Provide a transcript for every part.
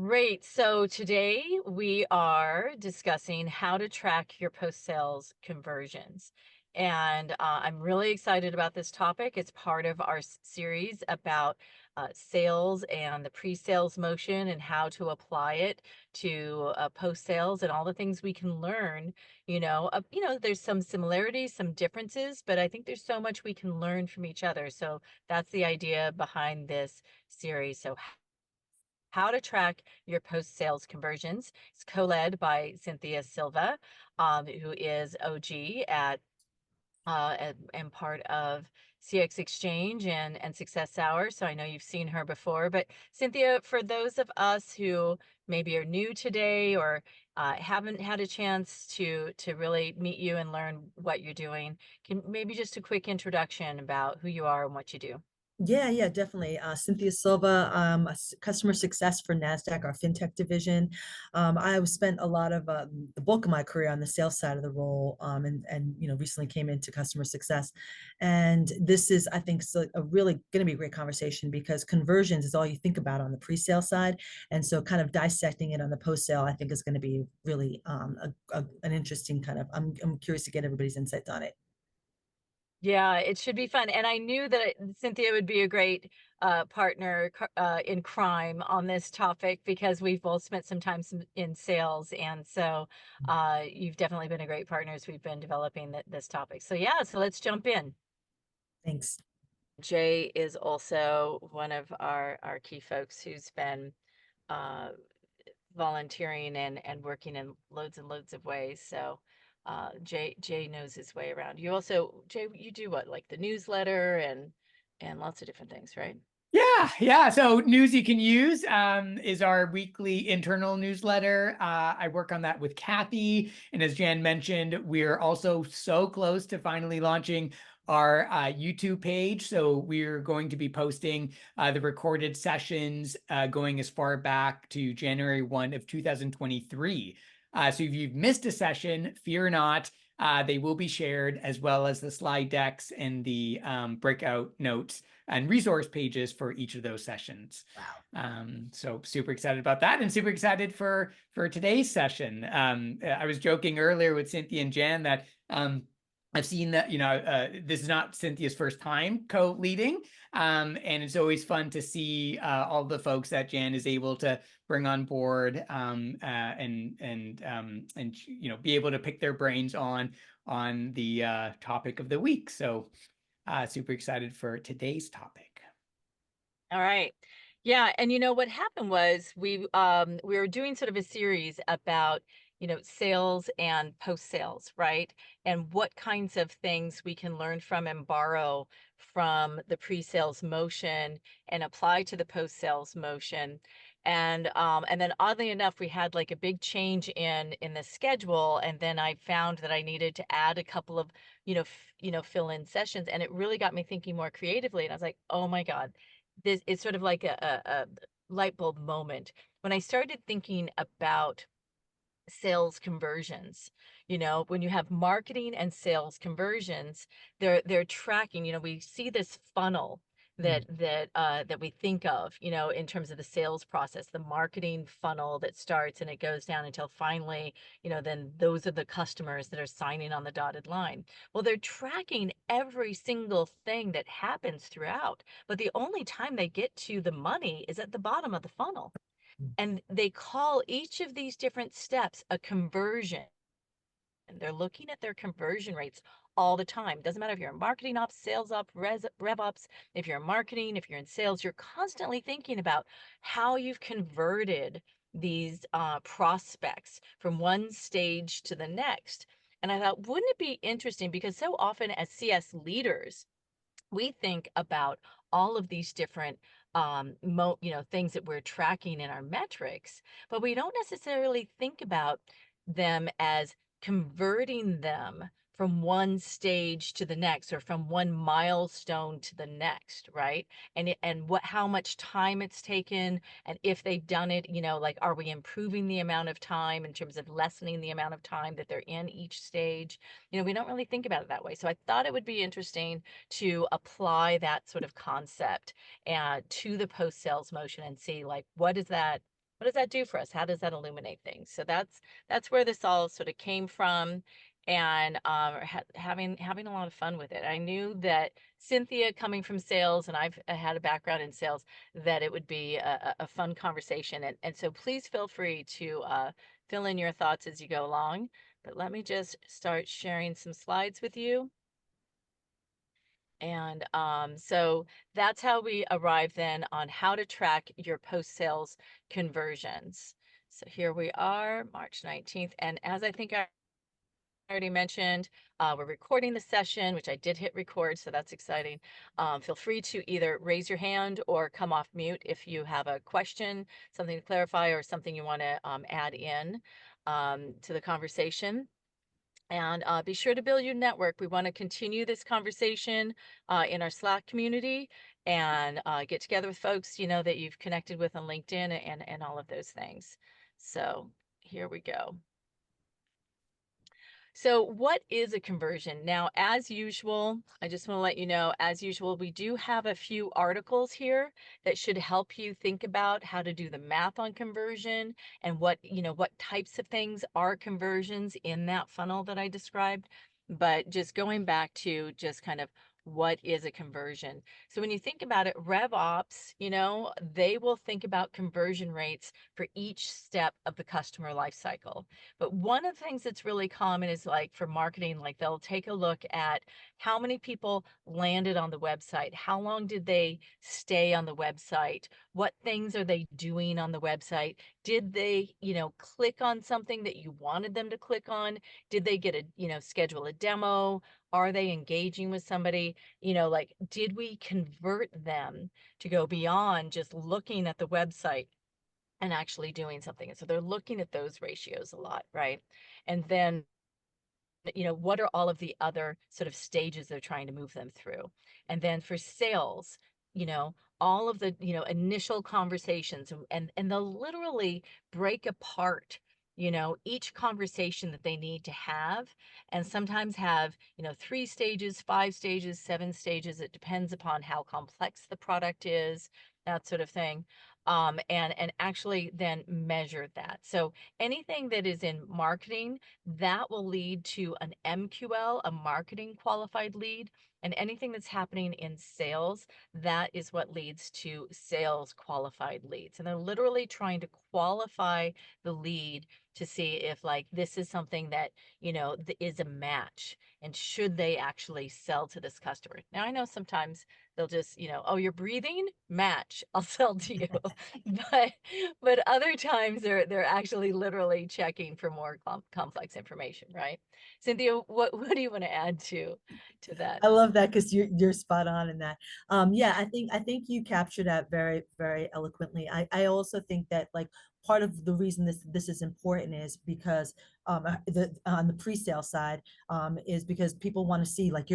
Great. So today we are discussing how to track your post-sales conversions. And I'm really excited about this topic. It's part of our series about sales and the pre-sales motion and how to apply it to post-sales and all the things we can learn. There's some similarities, some differences, but I think there's so much we can learn from each other. So that's the idea behind this series. So how to track your post-sales conversions. It's co-led by Cinthia Silva, who is OG at and part of CxXchange and SuccessHour. So I know you've seen her before. But Cinthia, for those of us who maybe are new today or haven't had a chance to really meet you and learn what you're doing, can maybe just a quick introduction about who you are and what you do. Yeah, definitely. Cinthia Silva, customer success for Nasdaq, our Fintech Division. I spent a lot of the bulk of my career on the sales side of the role, and recently came into customer success. And this is, I think, so a really going to be a great conversation because conversions is all you think about on the pre-sale side, and so kind of dissecting it on the post-sale, I think, is going to be really an interesting kind of. I'm curious to get everybody's insights on it. Yeah, it should be fun. And I knew that Cinthia would be a great partner in crime on this topic because we've both spent some time in sales. And so you've definitely been a great partner as we've been developing this topic. So yeah, so let's jump in. Thanks. Jay is also one of our key folks who's been uh, volunteering and working in loads and loads of ways. So Jay knows his way around. You also, Jay, you do what, like the newsletter and lots of different things, right? Yeah. So News You Can Use is our weekly internal newsletter. I work on that with Kathy. And as Jan mentioned, we're also so close to finally launching our YouTube page. So we're going to be posting the recorded sessions going as far back to January 1 of 2023. So if you've missed a session, fear not. They will be shared, as well as the slide decks and the breakout notes and resource pages for each of those sessions. Wow. So super excited about that, and super excited for today's session. I was joking earlier with Cinthia and Jan that I've seen that, this is not Cynthia's first time co-leading, and it's always fun to see all the folks that Jan is able to bring on board, and be able to pick their brains on the topic of the week. So super excited for today's topic. All right. Yeah, and what happened was we were doing sort of a series about sales and post sales, right? And what kinds of things we can learn from and borrow from the pre-sales motion and apply to the post sales motion. And then oddly enough, we had like a big change in the schedule, and then I found that I needed to add a couple of fill in sessions, and it really got me thinking more creatively. And I was like, oh my God, this is sort of like a light bulb moment when I started thinking about sales conversions. When you have marketing and sales conversions, they're tracking. We see this funnel that we think of, in terms of the sales process, the marketing funnel that starts and it goes down until finally, then those are the customers that are signing on the dotted line. Well, they're tracking every single thing that happens throughout, but the only time they get to the money is at the bottom of the funnel. And they call each of these different steps a conversion. And they're looking at their conversion rates all the time. Doesn't matter if you're in marketing ops, sales ops, RevOps, if you're in marketing, if you're in sales, you're constantly thinking about how you've converted these prospects from one stage to the next. And I thought, wouldn't it be interesting? Because so often as CS leaders, we think about all of these different things that we're tracking in our metrics, but we don't necessarily think about them as converting them from one stage to the next or from one milestone to the next, right? And how much time it's taken, and if they've done it, like, are we improving the amount of time in terms of lessening the amount of time that they're in each stage? We don't really think about it that way. So I thought it would be interesting to apply that sort of concept to the post sales motion and see, like, what what does that do for us? How does that illuminate things? So that's where this all sort of came from, and having a lot of fun with it. I knew that Cinthia, coming from sales, and I've had a background in sales, that it would be a fun conversation. And so please feel free to fill in your thoughts as you go along. But let me just start sharing some slides with you. And so that's how we arrive then on how to track your post-sales conversions. So here we are, March 19th. And as I think I already mentioned, we're recording the session, which I did hit record, so that's exciting. Feel free to either raise your hand or come off mute if you have a question, something to clarify, or something you want to add in to the conversation. And be sure to build your network. We want to continue this conversation in our Slack community, and get together with folks, that you've connected with on LinkedIn, and all of those things. So here we go. So what is a conversion? Now, as usual, I just want to let you know, as usual, we do have a few articles here that should help you think about how to do the math on conversion, and what types of things are conversions in that funnel that I described. But just going back to just kind of what is a conversion. So when you think about it, RevOps, they will think about conversion rates for each step of the customer life cycle. But one of the things that's really common is, like, for marketing, like, they'll take a look at how many people landed on the website, how long did they stay on the website, what things are they doing on the website, did they, click on something that you wanted them to click on, did they get schedule a demo, are they engaging with somebody, like, did we convert them to go beyond just looking at the website and actually doing something? And so they're looking at those ratios a lot, right? And then, what are all of the other sort of stages they're trying to move them through? And then for sales, all of the, initial conversations, and they'll literally break apart, each conversation that they need to have, and sometimes have, 3 stages, 5 stages, 7 stages. It depends upon how complex the product is, that sort of thing. And actually then measure that. So anything that is in marketing, that will lead to an MQL, a marketing qualified lead. And anything that's happening in sales, that is what leads to sales qualified leads. And they're literally trying to qualify the lead to see if, like, this is something that, is a match, and should they actually sell to this customer. Now, I know sometimes they'll just, oh, you're breathing, match, I'll sell to you. but other times they're actually literally checking for more complex information, right? Cinthia, what do you want to add to that? I love that, because you're spot on in that. Yeah, I think you captured that very, very eloquently. I also think that, like, part of the reason this is important is because on the pre-sale side, is because people want to see, like,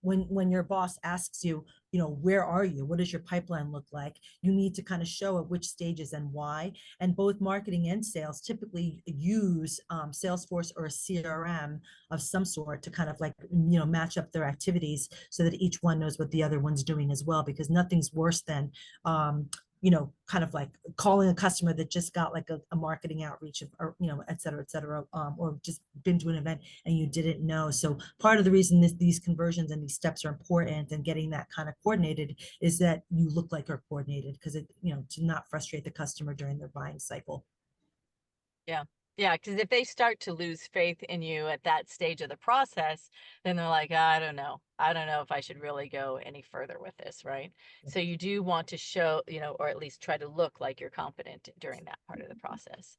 when your boss asks you, where are you? What does your pipeline look like? You need to kind of show at which stages and why. And both marketing and sales typically use Salesforce or a CRM of some sort to kind of, like, match up their activities so that each one knows what the other one's doing as well, because nothing's worse than kind of like calling a customer that just got, like, a marketing outreach, or, et cetera, or just been to an event and you didn't know. So part of the reason these conversions and these steps are important, and getting that kind of coordinated, is that you look like you're coordinated, because to not frustrate the customer during their buying cycle. Yeah. Yeah, because if they start to lose faith in you at that stage of the process, then they're like, I don't know. I don't know if I should really go any further with this, right? So you do want to show, or at least try to look like you're competent during that part of the process.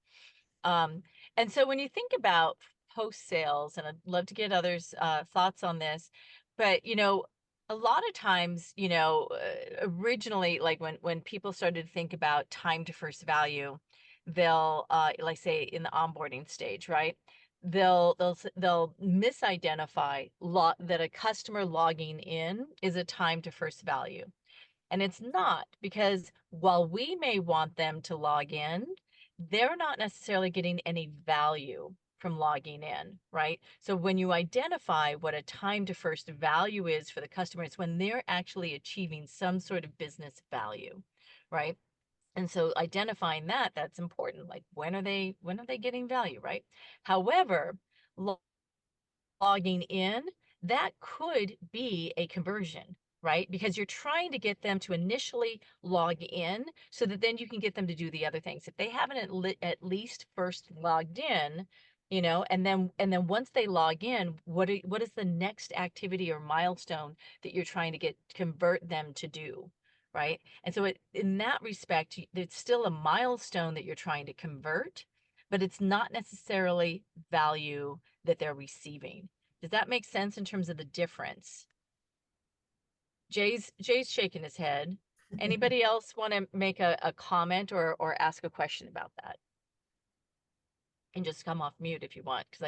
And so when you think about post sales, and I'd love to get others' thoughts on this, but a lot of times, originally, like, when people started to think about time to first value, they'll like, say, in the onboarding stage, right? They'll misidentify that a customer logging in is a time to first value. And it's not, because while we may want them to log in, they're not necessarily getting any value from logging in, right? So when you identify what a time to first value is for the customer, it's when they're actually achieving some sort of business value, right? And so identifying that, that's important. Like when are they getting value, right? However, logging in, that could be a conversion, right? Because you're trying to get them to initially log in so that then you can get them to do the other things. If they haven't at least first logged in, you know, and then once they log in, what is the next activity or milestone that you're trying to convert them to do, right? And so in that respect, it's still a milestone that you're trying to convert, but it's not necessarily value that they're receiving. Does that make sense in terms of the difference? Jay's shaking his head. Anybody else want to make a comment or ask a question about that? And just come off mute if you want, because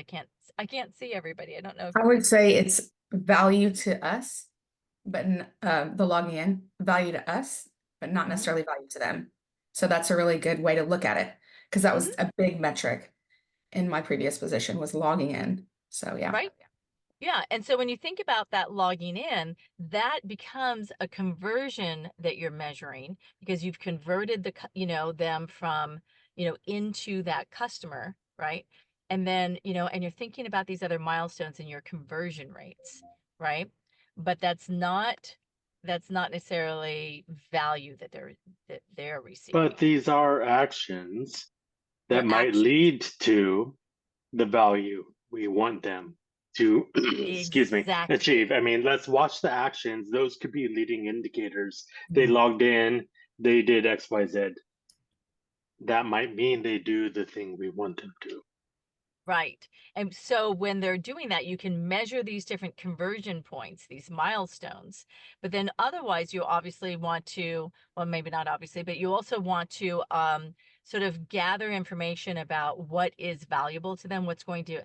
I can't see everybody. I don't know if I would say it's value to us, but the logging in value to us, but not necessarily value to them. So that's a really good way to look at it, because that was a big metric in my previous position, was logging in. So yeah. Right. Yeah. And so when you think about that logging in, that becomes a conversion that you're measuring, because you've converted them from, into that customer, right? And then, and you're thinking about these other milestones in your conversion rates, right? But that's not necessarily value that they're receiving. But these are actions that They're might actions. lead to the value we want them to excuse me, Exactly. achieve. I mean, let's watch the actions. Those could be leading indicators. They Mhm. logged in, they did XYZ. That might mean they do the thing we want them to. Right. And so when they're doing that, you can measure these different conversion points, these milestones. But then otherwise, you obviously want to, well, maybe not obviously, but you also want to sort of gather information about what is valuable to them, what's going to,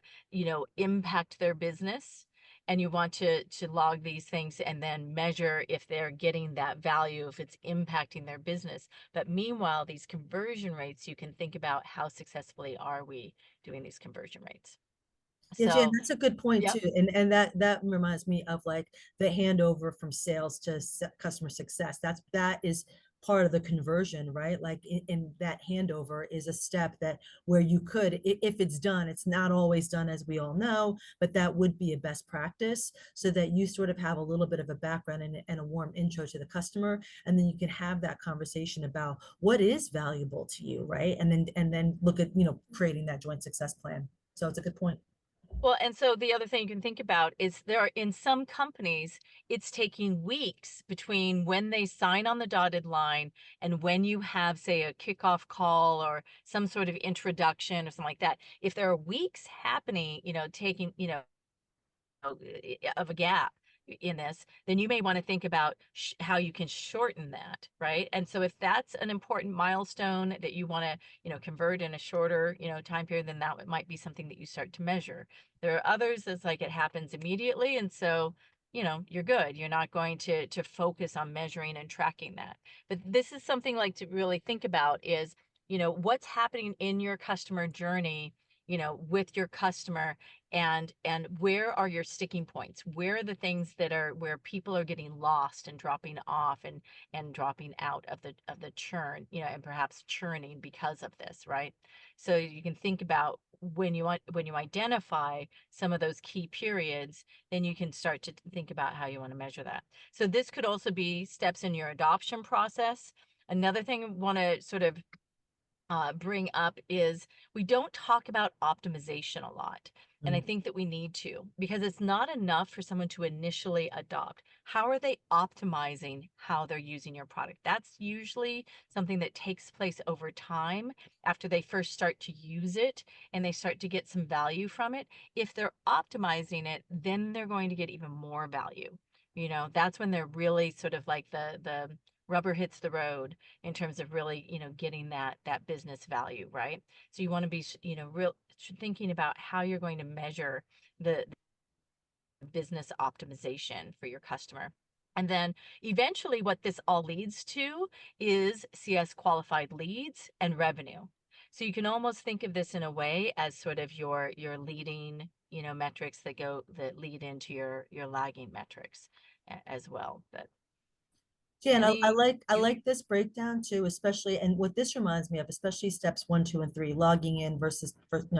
impact their business. And you want to log these things and then measure if they're getting that value, if it's impacting their business. But meanwhile, these conversion rates, you can think about how successfully are we doing these conversion rates. Yeah, Jan, So, that's a good point yep. too. And that reminds me of like the handover from sales to customer success. That is part of the conversion, right? Like in that handover is a step that where you could, if it's done, it's not always done, as we all know, but that would be a best practice, so that you sort of have a little bit of a background and a warm intro to the customer. And then you can have that conversation about what is valuable to you, right? And then look at, creating that joint success plan. So it's a good point. Well, and so the other thing you can think about is in some companies, it's taking weeks between when they sign on the dotted line and when you have, say, a kickoff call or some sort of introduction or something like that. If there are weeks happening, taking, of a gap in this, then you may want to think about how you can shorten that, right? And so if that's an important milestone that you want to, convert in a shorter, time period, then that might be something that you start to measure. There are others that's like it happens immediately, and so you're good. You're not going to focus on measuring and tracking that. But this is something like to really think about is, what's happening in your customer journey, with your customer, and where are your sticking points? Where are the things that are where people are getting lost and dropping off and dropping out of the churn, and perhaps churning because of this, right? So you can think about when you identify some of those key periods, then you can start to think about how you want to measure that. So this could also be steps in your adoption process. Another thing I want to sort of bring up is we don't talk about optimization a lot. And I think that we need to, because it's not enough for someone to initially adopt. How are they optimizing how they're using your product? That's usually something that takes place over time after they first start to use it and they start to get some value from it. If they're optimizing it, then they're going to get even more value. That's when they're really sort of like the rubber hits the road in terms of really, getting that business value, right? So you want to be, real thinking about how you're going to measure the business optimization for your customer. And then eventually what this all leads to is CS qualified leads and revenue. So you can almost think of this in a way as sort of your leading, metrics that lead into your lagging metrics as well. But Jan, I Any, like this breakdown too, especially, and what this reminds me of, especially steps 1, 2, and 3, logging in versus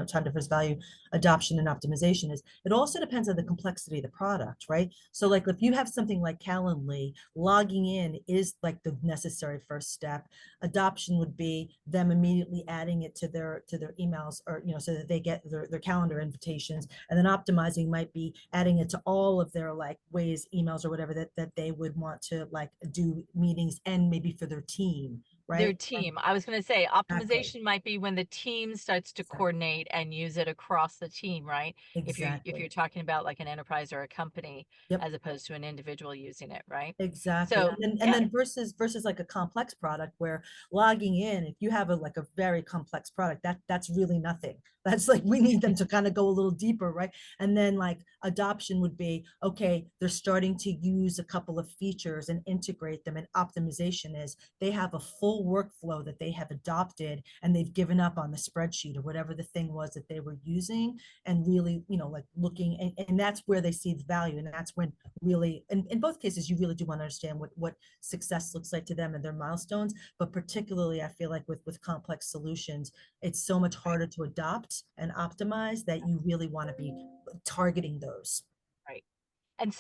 time to first value, adoption and optimization, is it also depends on the complexity of the product, right? So like if you have something like Calendly, logging in is like the necessary first step. Adoption would be them immediately adding it to their emails, or so that they get their calendar invitations, and then optimizing might be adding it to all of their like ways emails or whatever that they would want to like do meetings, and maybe for their team, their right? team. I was going to say Exactly. optimization might be when the team starts to coordinate and use it across the team, right? If you're Exactly. talking about like an enterprise or a company, Yep. as opposed to an individual using it, right? Exactly. So And then versus like a complex product where logging in, if you have like a very complex product, that's really nothing. That's like, we need them to kind of go a little deeper, right? And then like adoption would be, okay, they're starting to use a couple of features and integrate them. And optimization is they have a full workflow that they have adopted, and they've given up on the spreadsheet or whatever the thing was that they were using, and really, like looking, and that's where they see the value. And that's when really, in both cases, you really do want to understand what success looks like to them and their milestones. But particularly, I feel like with complex solutions, it's so much harder to adopt and optimize that you really want to be targeting those. right. And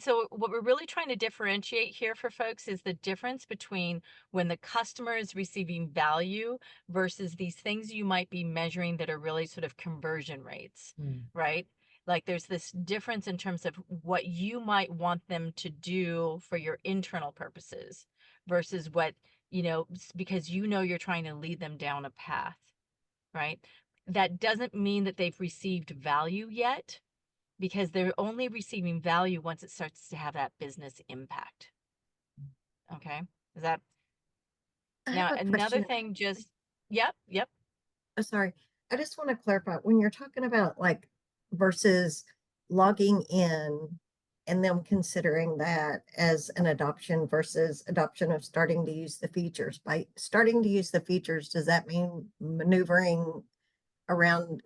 so what we're really trying to differentiate here for folks is the difference between when the customer is receiving value versus these things you might be measuring that are really sort of conversion rates, right? Like there's this difference in terms of what you might want them to do for your internal purposes versus what, because you're trying to lead them down a path, right? That doesn't mean that they've received value yet, because they're only receiving value once it starts to have that business impact. Okay. Is that I now have a another question. thing? Just, yep. Oh, sorry. I just want to clarify when you're talking about like versus logging in and them considering that as an adoption versus adoption of starting to use the features. By starting to use the features, does that mean maneuvering around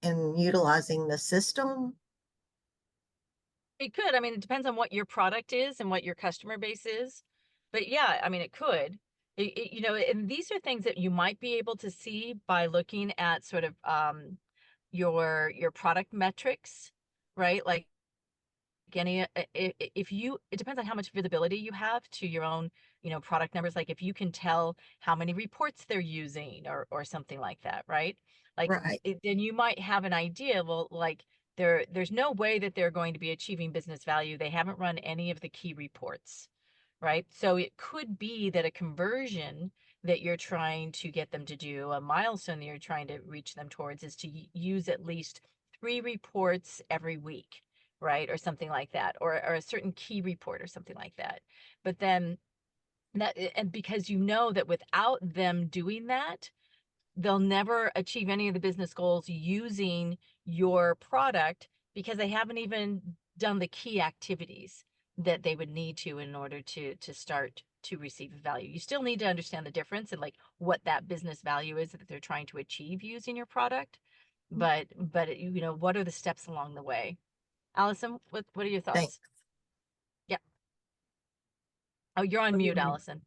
and utilizing the system? It could. I mean, it depends on what your product is and what your customer base is. But yeah, I mean, it could. And these are things that you might be able to see by looking at sort of your product metrics, right? Like any if you, it depends on how much visibility you have to your own product numbers. Like if you can tell how many reports they're using or something like that, right? Like Right. then you might have an idea. Well, like there's no way that they're going to be achieving business value. They haven't run any of the key reports, right? So it could be that a conversion that you're trying to get them to do, a milestone that you're trying to reach them towards, is to use at least 3 reports every week, right? Or something like that, or a certain key report or something like that. But then and because that without them doing that, they'll never achieve any of the business goals using your product, because they haven't even done the key activities that they would need to in order to start to receive value. You still need to understand the difference and like what that business value is that they're trying to achieve using your product. But what are the steps along the way? Allison, what are your Thanks. thoughts? Yeah. Oh, you're on mute, Allison.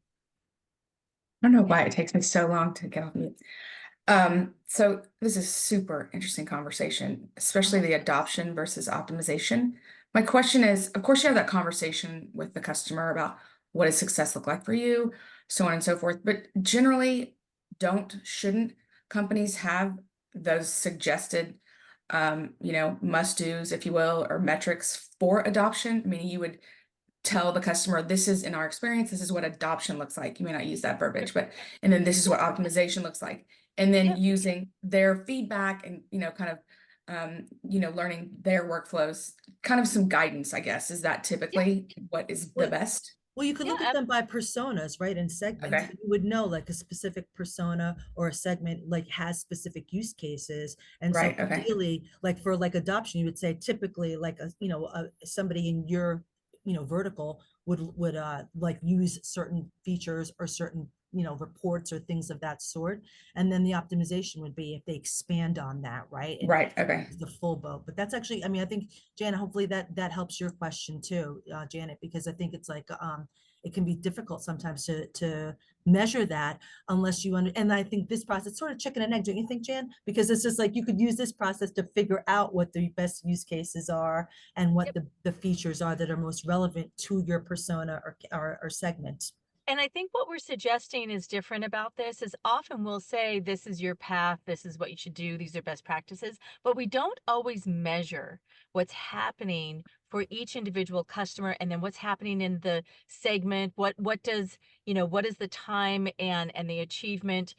I don't know why it takes me so long to get off mute. So this is super interesting conversation, especially the adoption versus optimization. My question is, of course, you have that conversation with the customer about what does success look like for you, so on and so forth. But generally, shouldn't companies have those suggested, must-dos, if you will, or metrics for adoption? I mean, you would tell the customer, this is in our experience, this is what adoption looks like. You may not use that verbiage, but, and then this is what optimization looks like. And then using their feedback and, kind of, learning their workflows, kind of some guidance, I guess. Is that typically what is the best? Well, you could look at them by personas, right? And segments. Okay. You would know like a specific persona or a segment like has specific use cases. And so Right, okay. ideally, like for like adoption, you would say typically like somebody in your vertical would like use certain features or certain reports or things of that sort. And then the optimization would be if they expand on that, right? And Right, okay. the full boat. But that's actually, I mean, I think, Janet, hopefully that helps your question too, Janet, because I think it's like it can be difficult sometimes to measure that unless you and I think this process sort of chicken and egg, don't you think, Jan? Because it's just like you could use this process to figure out what the best use cases are and what the features are that are most relevant to your persona or segment. And I think what we're suggesting is different about this is often we'll say, this is your path, this is what you should do, these are best practices, but we don't always measure what's happening for each individual customer and then what's happening in the segment, what does, what is the time and the achievement,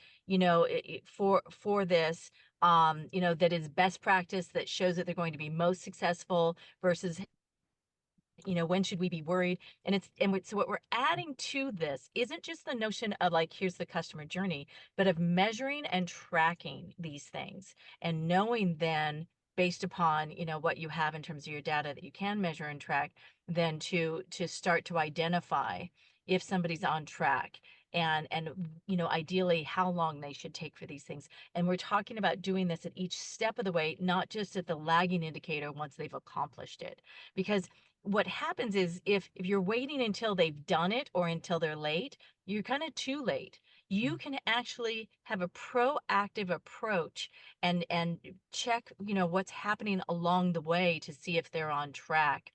for this, that is best practice that shows that they're going to be most successful versus when should we be worried? So what we're adding to this isn't just the notion of like, here's the customer journey, but of measuring and tracking these things and knowing then based upon, what you have in terms of your data that you can measure and track, then to start to identify if somebody's on track and ideally how long they should take for these things. And we're talking about doing this at each step of the way, not just at the lagging indicator once they've accomplished it. Because what happens is if you're waiting until they've done it or until they're late, you're kind of too late. You can actually have a proactive approach and check, what's happening along the way to see if they're on track,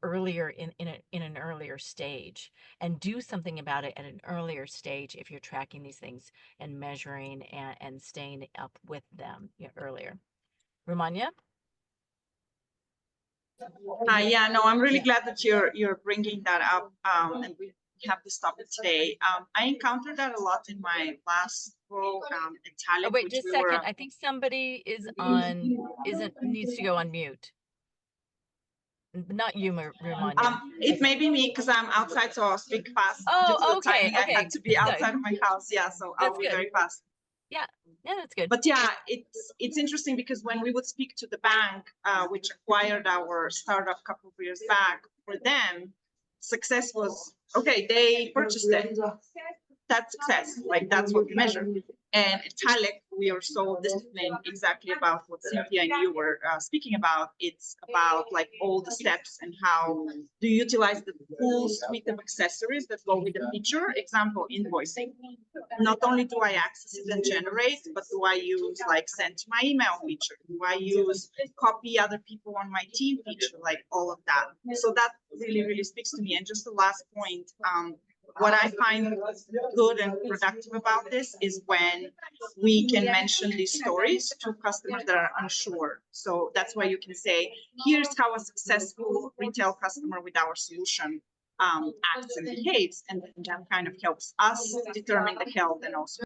earlier in an earlier stage, and do something about it at an earlier stage if you're tracking these things and measuring and staying up with them earlier. Ramanya? Yeah, no, I'm really glad that you're bringing that up, and we have this topic today. I encountered that a lot in my last role at Talent. Oh, wait, just a second. I think somebody is needs to go on mute. Not you, Ramanya. It may be me because I'm outside, so I'll speak fast. Oh, okay. I had to be outside of my house. Yeah, so I'll be very fast. Yeah, that's good. But yeah, it's interesting because when we would speak to the bank, which acquired our startup a couple of years back, for them, success was, okay, they purchased it. That's success. Like, that's what we measure. And at Talent, we are so disciplined exactly about what Cinthia and you were speaking about. It's about like all the steps and how do you utilize the full suite of accessories that go with the feature. Example, invoicing. Not only do I access it and generate, but do I use like send to my email feature? Do I use copy other people on my team feature? Like all of that. So that really, really speaks to me. And just the last point, what I find good and productive about this is when we can mention these stories to customers that are unsure. So that's why you can say, here's how a successful retail customer with our solution acts and behaves. And that kind of helps us determine the health and also.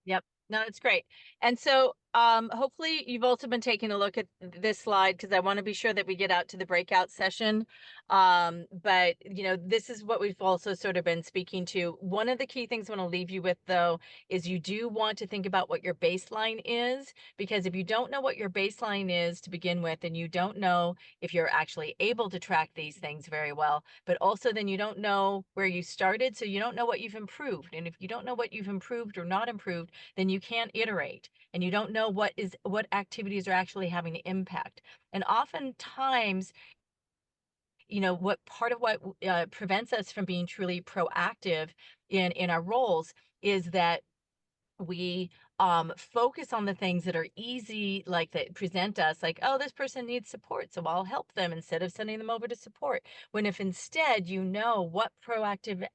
Yep. No, it's great. And so hopefully you've also been taking a look at this slide because I want to be sure that we get out to the breakout session. But, this is what we've also sort of been speaking to. One of the key things I want to leave you with, though, is you do want to think about what your baseline is, because if you don't know what your baseline is to begin with, and you don't know if you're actually able to track these things very well, but also then you don't know where you started, so you don't know what you've improved. And if you don't know what you've improved or not improved, then you can't iterate, and you don't know what activities are actually having an impact. And oftentimes, what part of what prevents us from being truly proactive in our roles is that we focus on the things that are easy, like that present us like, oh, this person needs support, so I'll help them, instead of sending them over to support. When if instead what proactive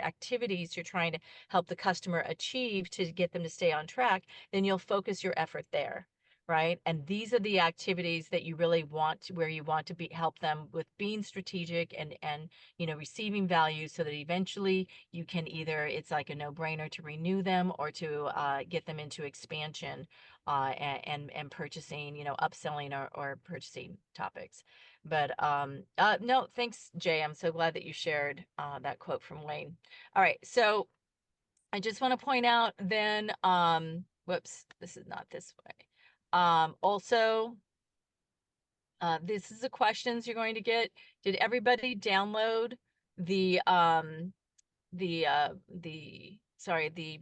activities you're trying to help the customer achieve to get them to stay on track, then you'll focus your effort there. Right. And these are the activities that you really want where you want to help them with being strategic and receiving value, so that eventually you can either, it's like a no-brainer to renew them or to get them into expansion and purchasing, upselling or purchasing topics. But no, thanks, Jay. I'm so glad that you shared that quote from Wayne. All right. So I just want to point out then, whoops, this is not this way. Also, this is the questions you're going to get. Did everybody download the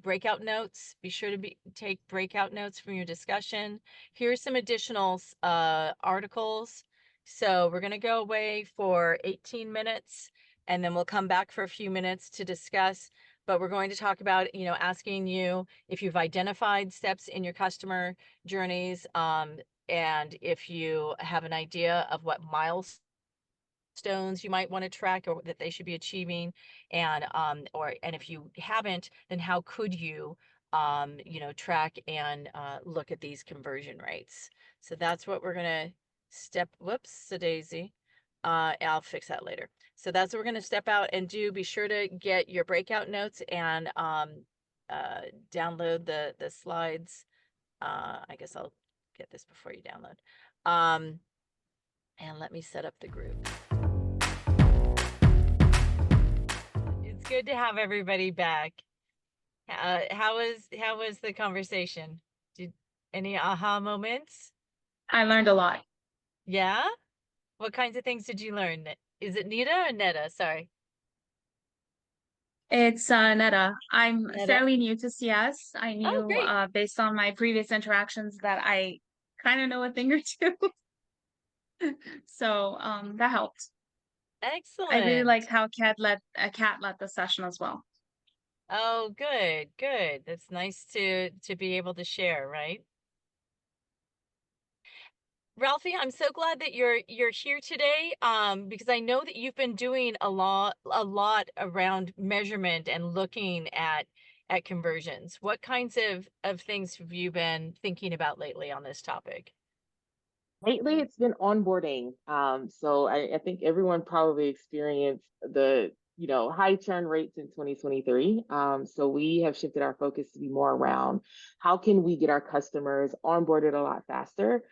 breakout notes? Be sure to take breakout notes from your discussion. Here's some additional articles. So we're going to go away for 18 minutes. and then we'll come back for a few minutes to discuss. But we're going to talk about, you know, asking you if you've identified steps in your customer journeys, and if you have an idea of what milestones you might want to track or that they should be achieving, and if you haven't, then how could you you know, track and look at these conversion rates. So that's what we're gonna whoops, a daisy. I'll fix that later. So that's what we're gonna step out and do. Be sure to get your breakout notes and download the slides. I guess I'll get this before you download. And let me set up the group. It's good to have everybody back. How was the conversation? Did any aha moments? I learned a lot. Yeah? What kinds of things did you learn? Is it Nita or Netta? Sorry. It's Netta. I'm Netta? fairly new to CS. I Oh, knew great. based on my previous interactions that I kind of know a thing or two. So that helped. Excellent. I really liked how Kat led the session as well. Oh, good, good. That's nice to be able to share, right? Ralphie, I'm so glad that you're here today, because I know that you've been doing a lot around measurement and looking at conversions. What kinds of things have you been thinking about lately on this topic? Lately, it's been onboarding. So I think everyone probably experienced the high churn rates in 2023. So we have shifted our focus to be more around how can we get our customers onboarded a lot faster,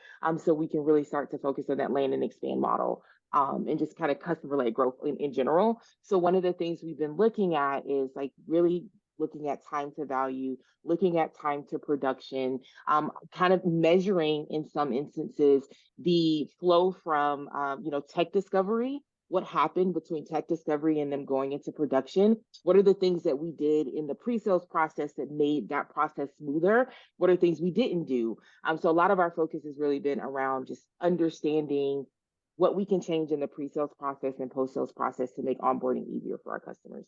so we can really start to focus on that land and expand model. And just kind of customer-led growth in general. So one of the things we've been looking at is like really looking at time to value, looking at time to production, kind of measuring in some instances the flow from tech discovery. What happened between tech discovery and them going into production? What are the things that we did in the pre-sales process that made that process smoother? What are things we didn't do? So a lot of our focus has really been around just understanding what we can change in the pre-sales process and post-sales process to make onboarding easier for our customers.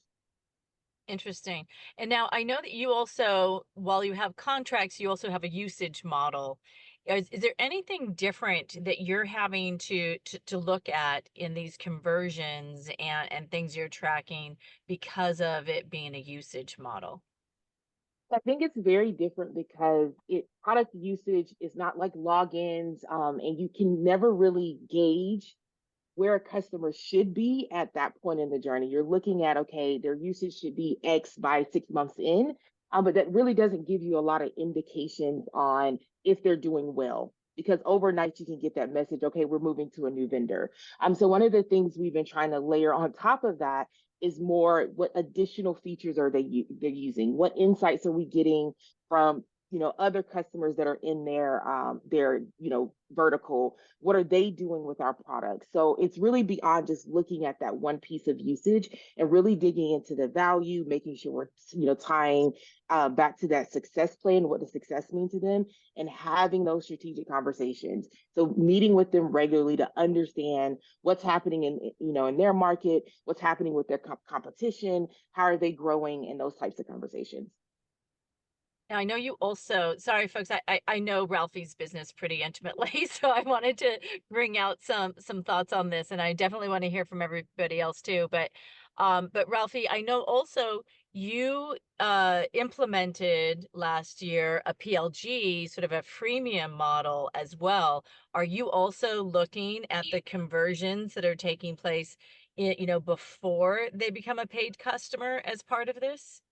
Interesting. And now I know that you also, while you have contracts, you also have a usage model. Is there anything different that you're having to look at in these conversions and things you're tracking because of it being a usage model? I think it's very different because product usage is not like logins, and you can never really gauge where a customer should be at that point in the journey. You're looking at, okay, their usage should be X by 6 months in, but that really doesn't give you a lot of indications on if they're doing well, because overnight you can get that message, okay, we're moving to a new vendor. So one of the things we've been trying to layer on top of that is more what additional features are they're using? What insights are we getting from other customers that are in their vertical? What are they doing with our products? So it's really beyond just looking at that one piece of usage and really digging into the value, making sure we're tying back to that success plan, what does success mean to them, and having those strategic conversations. So meeting with them regularly to understand what's happening in their market, what's happening with their competition, how are they growing, and those types of conversations. Now, I know you also, sorry folks, I know Ralphie's business pretty intimately, so I wanted to bring out some thoughts on this, and I definitely want to hear from everybody else too. But Ralphie, I know also you implemented last year a PLG, sort of a freemium model as well. Are you also looking at the conversions that are taking place, before they become a paid customer as part of this?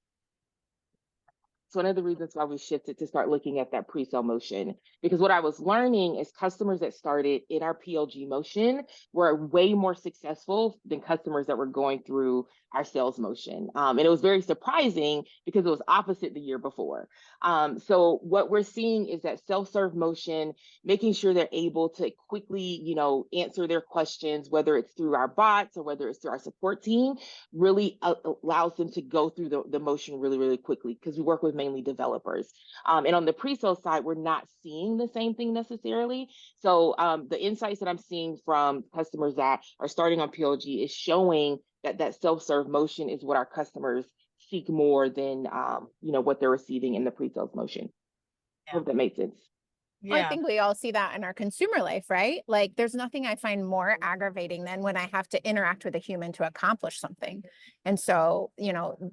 It's one of the reasons why we shifted to start looking at that pre-sale motion, because what I was learning is customers that started in our PLG motion were way more successful than customers that were going through our sales motion. And it was very surprising because it was opposite the year before. So what we're seeing is that self-serve motion, making sure they're able to quickly, answer their questions, whether it's through our bots or whether it's through our support team, really allows them to go through the motion really, really quickly, because we work with mainly developers. And on the pre-sale side, we're not seeing the same thing necessarily. So the insights that I'm seeing from customers that are starting on PLG is showing that self-serve motion is what our customers seek more than what they're receiving in the pre-sales motion. I hope that makes sense. Well, I Yeah. think we all see that in our consumer life, right? Like there's nothing I find more aggravating than when I have to interact with a human to accomplish something. And so,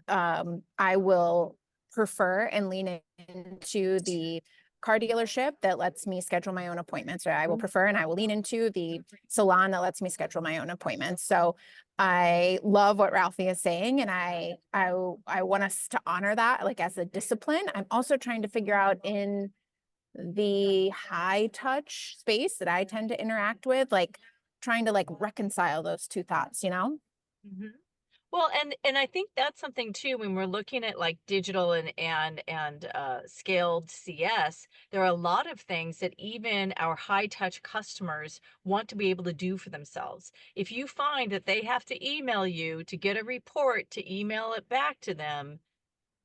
I will prefer and lean into the car dealership that lets me schedule my own appointments, or I will prefer and I will lean into the salon that lets me schedule my own appointments. So I love what Ralphie is saying, and I want us to honor that like as a discipline. I'm also trying to figure out in the high touch space that I tend to interact with, like trying to like reconcile those two thoughts, Mhm. Well, and I think that's something too, when we're looking at like digital and scaled CS, there are a lot of things that even our high touch customers want to be able to do for themselves. If you find that they have to email you to get a report to email it back to them,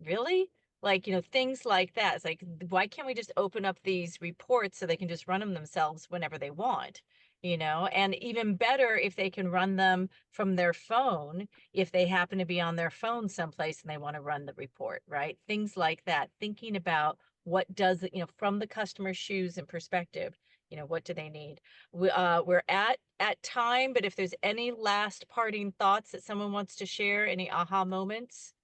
really? Like, things like that. It's like, why can't we just open up these reports so they can just run them themselves whenever they want? And even better if they can run them from their phone, if they happen to be on their phone someplace and they want to run the report, right? Things like that. Thinking about what does it, from the customer's shoes and perspective, what do they need? We're at time, but if there's any last parting thoughts that someone wants to share, any aha moments?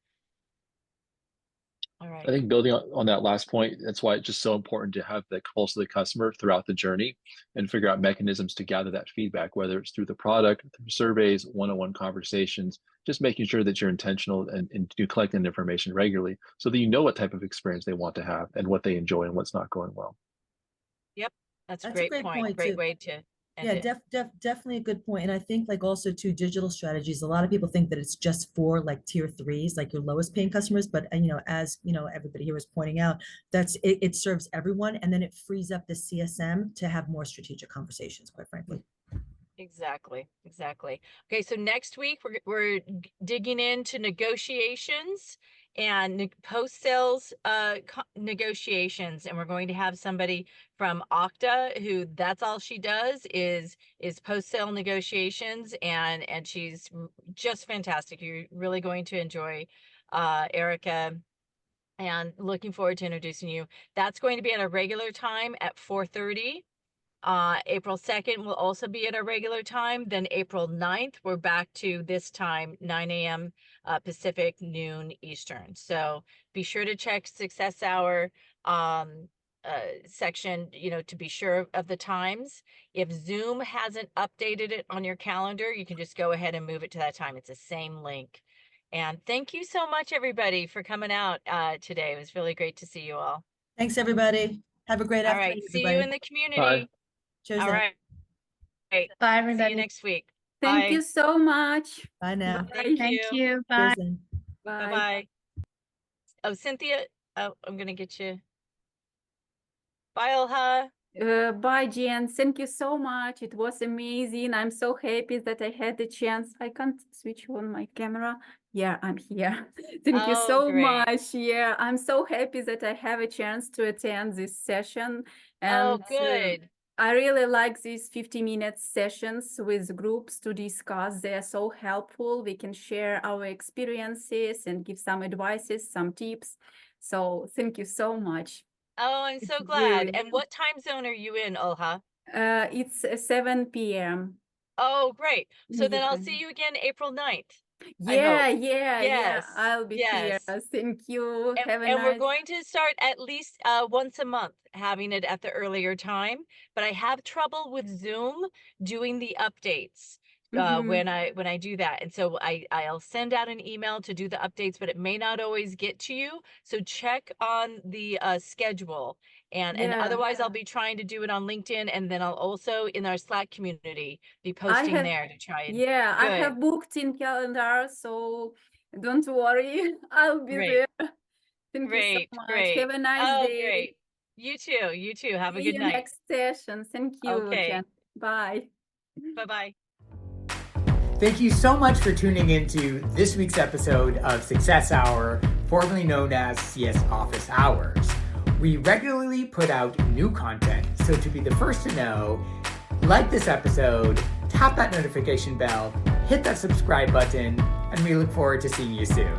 All right. I think building on that last point, that's why it's just so important to have the pulse of the customer throughout the journey and figure out mechanisms to gather that feedback, whether it's through the product, through surveys, one-on-one conversations, just making sure that you're intentional and you collecting information regularly so that you know what type of experience they want to have and what they enjoy and what's not going well. Yep. That's a That's great point. Great too. way to Yeah, definitely a good point. And I think like also too, digital strategies, a lot of people think that it's just for like tier 3s, like your lowest paying customers. But as everybody here was pointing out, it serves everyone. And then it frees up the CSM to have more strategic conversations, quite frankly. Exactly. Okay, so next week we're digging into negotiations and post-sales negotiations, and we're going to have somebody from Okta who that's all she does is post-sale negotiations, and she's just fantastic. You're really going to enjoy Erica, and looking forward to introducing you. That's going to be at a regular time at 4:30. April 2nd will also be at our regular time. Then April 9th, we're back to this time, 9 a.m. Pacific, noon Eastern. So be sure to check SuccessHour section, to be sure of the times. If Zoom hasn't updated it on your calendar, you can just go ahead and move it to that time. It's the same link. And thank you so much, everybody, for coming out today. It was really great to see you all. Thanks, everybody. Have a great afternoon. All right. See everybody. you in the community. Bye. Cheers. All right. Bye, everybody. See you next week. Thank Bye. you so much. Bye now. Thank you. Bye. Cheers then. Bye. Bye-bye. Oh, Cynthia. Oh, I'm going to get you. Bye, Olha. Bye, Jen. Thank you so much. It was amazing. I'm so happy that I had the chance. I can't switch on my camera. Yeah, I'm here. Thank you so great. much. Yeah, I'm so happy that I have a chance to attend this session. And Good. I really like these 50-minute sessions with groups to discuss. They are so helpful. We can share our experiences and give some advices, some tips. So thank you so much. Oh, I'm so It's glad. really- And what time zone are you in, Olha? It's 7 p.m. Oh, great. So then I'll Yes. see you again April 9th. Yeah, hope. yeah, Yes, I'll be yes. here. Thank you. And, Have a and we're nice. going to start at least once a month having it at the earlier time, but I have trouble with Zoom doing the updates when I do that. And so I'll send out an email to do the updates, but it may not always get to you. So check on the schedule. And Yeah. otherwise I'll be trying to do it on LinkedIn, and then I'll also in our Slack community be posting have- there to try and Yeah, I Good. have booked in calendar, so don't worry. I'll be Great. there. Thank Great, you so much. great. Have a nice day. Great. You too. Have a See good you night. next session. Thank you, Okay. Jen. Bye. Bye-bye. Thank you so much for tuning into this week's episode of Success Hour, formerly known as CS Office Hours. We regularly put out new content, so to be the first to know, like this episode, tap that notification bell, hit that subscribe button, and we look forward to seeing you soon.